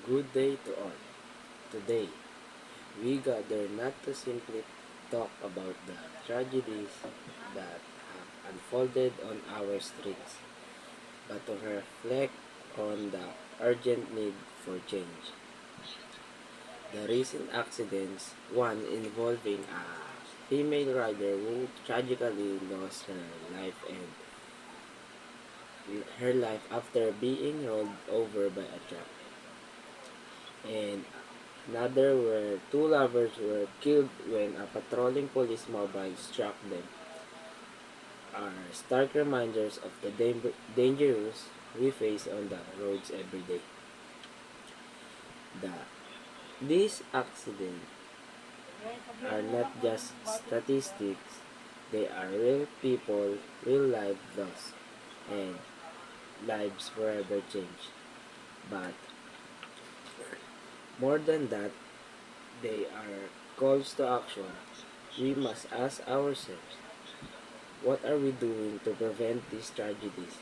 Good day to all. Today, we gather not to simply talk about the tragedies that have unfolded on our streets, but to reflect on the urgent need for change. The recent accidents, one involving a female rider who tragically lost her life after being rolled over by a truck, and another where two lovers were killed when a patrolling police mobile struck them, are stark reminders of the dangers we face on the roads every day. The, these accidents are not just statistics, they are real people, real life lost, and lives forever changed. But more than that, they are calls to action. We must ask ourselves, what are we doing to prevent these tragedies?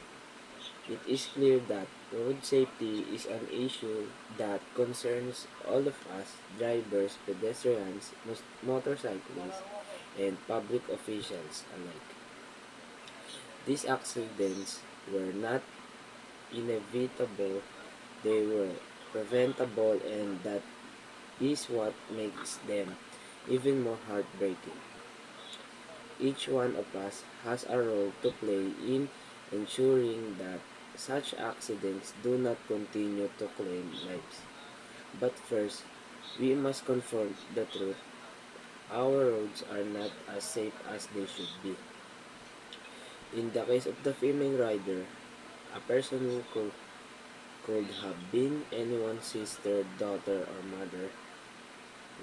It is clear that road safety is an issue that concerns all of us drivers, pedestrians, motorcyclists, and public officials alike. These accidents were not inevitable, they were preventable, and that is what makes them even more heartbreaking. Each one of us has a role to play in ensuring that such accidents do not continue to claim lives. But first, we must confront the truth. Our roads are not as safe as they should be. In the case of the female rider, a person who could have been anyone's sister, daughter, or mother,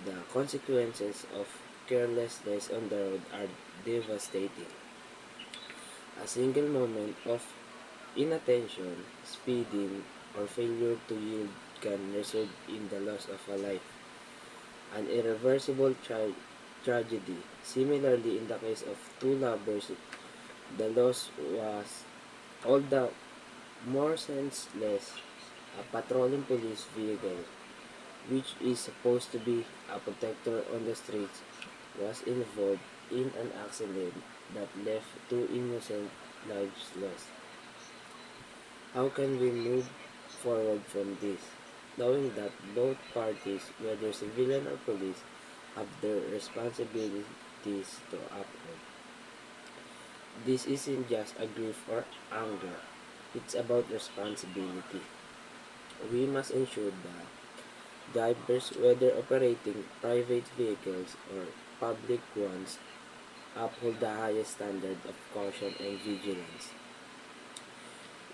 the consequences of carelessness on the road are devastating. A single moment of inattention, speeding, or failure to yield can result in the loss of a life, an irreversible tragedy. Similarly, in the case of two lovers, the loss was all the more senseless. A patrolling police vehicle, which is supposed to be a protector on the streets, was involved in an accident that left two innocent lives lost. How can we move forward from this, knowing that both parties, whether civilian or police, have their responsibilities to uphold? This isn't just a grief or anger, it's about responsibility. We must ensure that drivers, whether operating private vehicles or public ones, uphold the highest standard of caution and vigilance.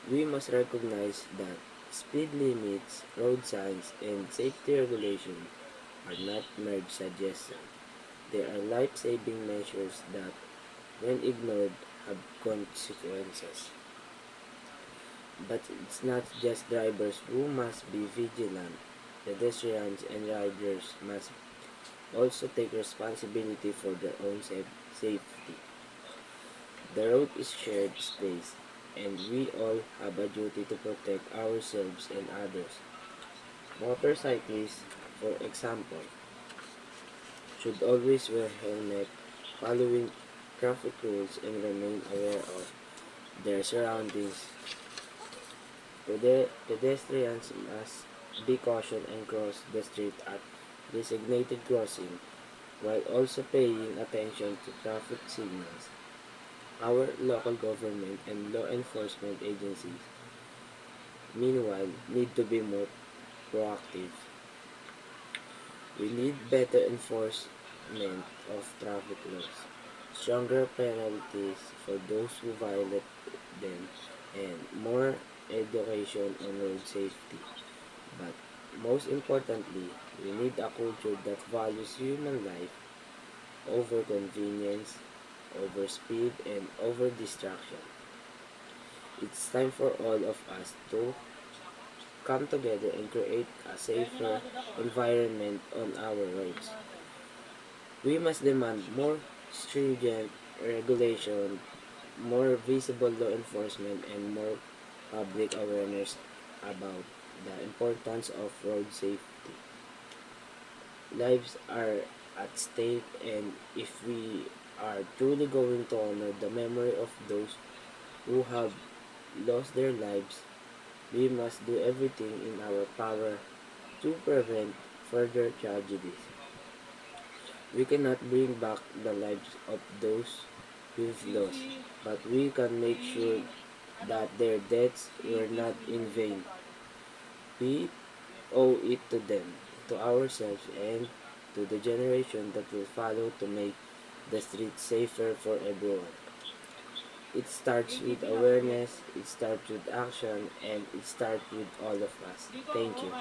We must recognize that speed limits, road signs, and safety regulations are not mere suggestions. They are life-saving measures that, when ignored, have consequences. But it's not just drivers who must be vigilant. Pedestrians and riders must also take responsibility for their own safety. The road is shared space, and we all have a duty to protect ourselves and others. Motorcyclists, for example, should always wear helmet, following traffic rules, and remain aware of their surroundings. Pedestrians must be cautious and cross the street at designated crossing, while also paying attention to traffic signals. Our local government and law enforcement agencies, meanwhile, need to be more proactive. We need better enforcement of traffic laws, stronger penalties for those who violate them, and more education on road safety. But most importantly, we need a culture that values human life over convenience, over speed, and over distraction. It's time for all of us to come together and create a safer environment on our roads. We must demand more stringent regulation, more visible law enforcement, and more public awareness about the importance of road safety. Lives are at stake, and if we are truly going to honor the memory of those who have lost their lives, we must do everything in our power to prevent further tragedies. We cannot bring back the lives of those we've lost, but we can make sure that their deaths were not in vain. We owe it to them, to ourselves, and to the generation that will follow to make the streets safer for everyone. It starts with awareness, it starts with action, and it starts with all of us. Thank you.